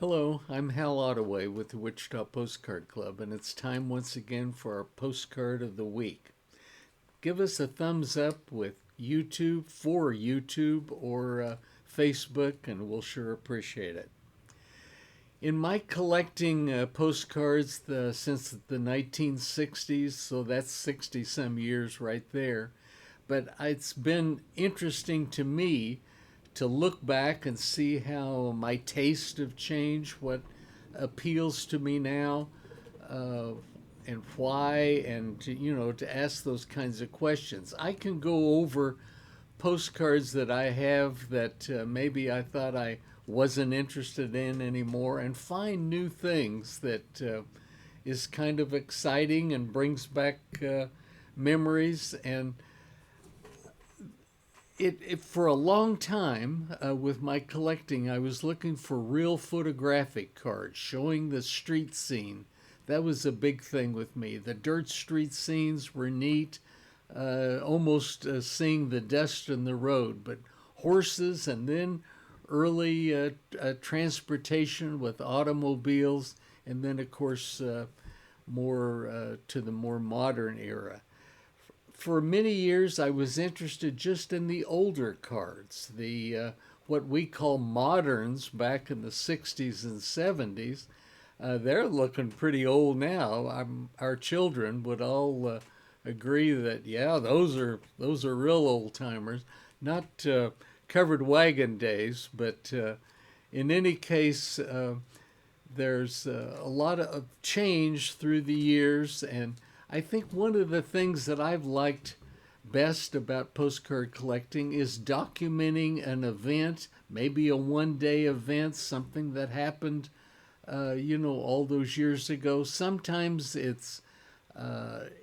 Hello, I'm Hal Ottaway with the Wichita Postcard Club, and it's time once again for our postcard of the week. Give us a thumbs up with YouTube for YouTube or Facebook, and we'll sure appreciate it. In my collecting postcards since the 1960s, so that's 60 some years right there, but it's been interesting to me to look back and see how my taste have changed, what appeals to me now, uh, and why, and to ask those kinds of questions. I can go over postcards that I have that maybe I thought I wasn't interested in anymore, and find new things that is kind of exciting and brings back memories. And for a long time with my collecting, I was looking for real photographic cards showing the street scene. That was a big thing with me. The dirt street scenes were neat, almost seeing the dust in the road, but horses, and then early transportation with automobiles, and then, of course, more to the more modern era. For many years, I was interested just in the older cards, the what we call moderns back in the 60s and 70s. They're looking pretty old now. Our children would all agree that yeah, those are real old timers, not covered wagon days, but in any case, there's a lot of change through the years, and I think one of the things that I've liked best about postcard collecting is documenting an event, maybe a one-day event, something that happened, all those years ago. Sometimes it's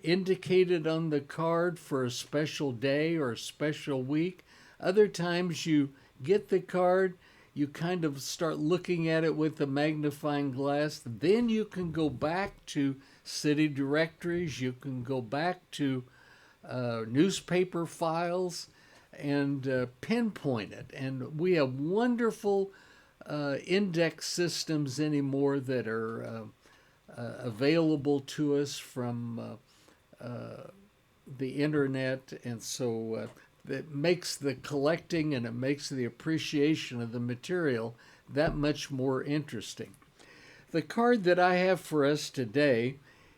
indicated on the card for a special day or a special week. Other times you get the card, you kind of start looking at it with a magnifying glass. Then you can go back to city directories, you can go back to newspaper files and pinpoint it. And we have wonderful index systems anymore that are available to us from the internet. And so that makes the collecting and it makes the appreciation of the material that much more interesting. The card that I have for us today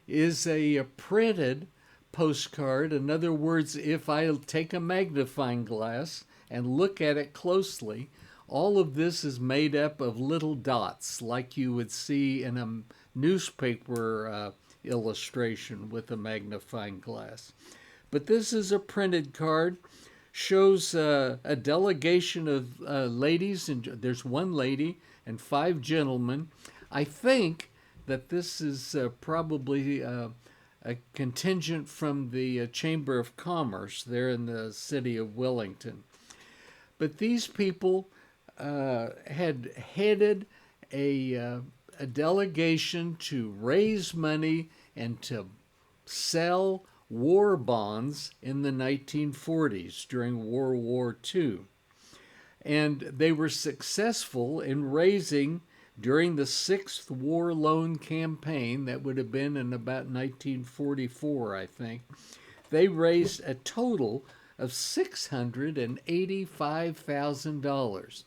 is a printed postcard. In other words, if I take a magnifying glass and look at it closely, all of this is made up of little dots like you would see in a newspaper illustration with a magnifying glass. But this is a printed card, shows a delegation of ladies, and there's one lady and five gentlemen. I think that this is probably a contingent from the Chamber of Commerce there in the city of Wellington. But these people had headed a delegation to raise money and to sell war bonds in the 1940s during World War II. And they were successful in raising, during the Sixth War Loan Campaign, that would have been in about 1944, I think, they raised a total of $685,000.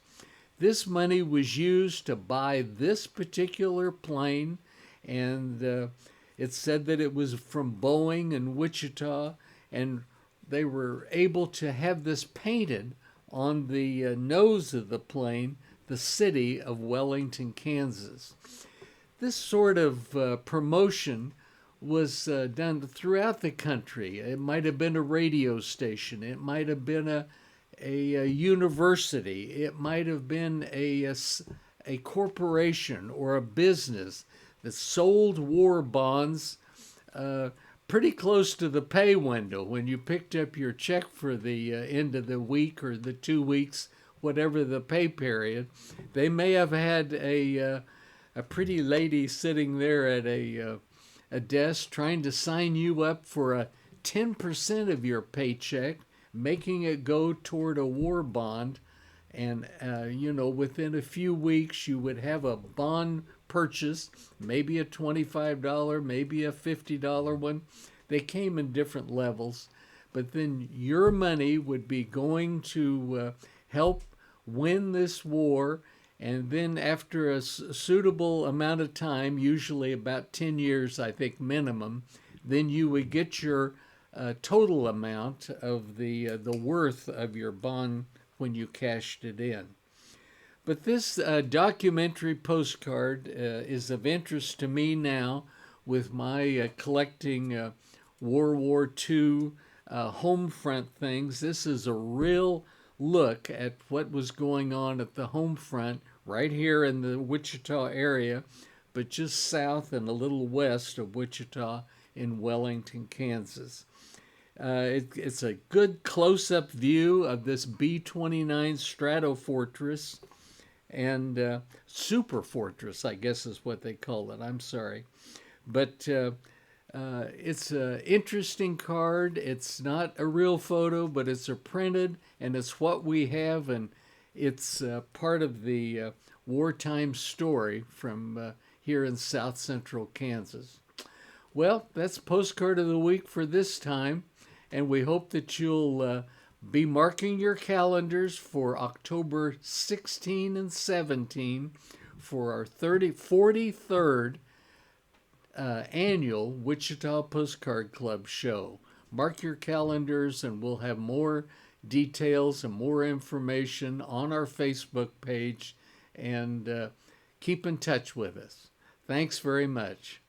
This money was used to buy this particular plane, and it said that it was from Boeing in Wichita, and they were able to have this painted on the nose of the plane, the city of Wellington, Kansas. This sort of promotion was done throughout the country. It might have been a radio station, it might have been a university, it might have been a corporation or a business that sold war bonds pretty close to the pay window when you picked up your check for the end of the week or the 2 weeks, whatever the pay period. They may have had a pretty lady sitting there at a desk trying to sign you up for a 10% of your paycheck, making it go toward a war bond. And, within a few weeks, you would have a bond purchase, maybe a $25, maybe a $50 one. They came in different levels. But then your money would be going to help win this war. And then after a suitable amount of time, usually about 10 years, I think minimum, then you would get your total amount of the worth of your bond when you cashed it in. But this documentary postcard is of interest to me now with my collecting World War II home front things. This is a real look at what was going on at the home front right here in the Wichita area, but just south and a little west of Wichita in Wellington, Kansas. It's a good close-up view of this B-29 Stratofortress and Super Fortress, I guess is what they call it. I'm sorry. But it's an interesting card. It's not a real photo, but it's a printed, and it's what we have, and it's part of the wartime story from here in south central Kansas. Well, that's Postcard of the Week for this time, and we hope that you'll be marking your calendars for October 16 and 17 for our 43rd annual Wichita Postcard Club show. Mark your calendars, and we'll have more details and more information on our Facebook page, and keep in touch with us. Thanks very much.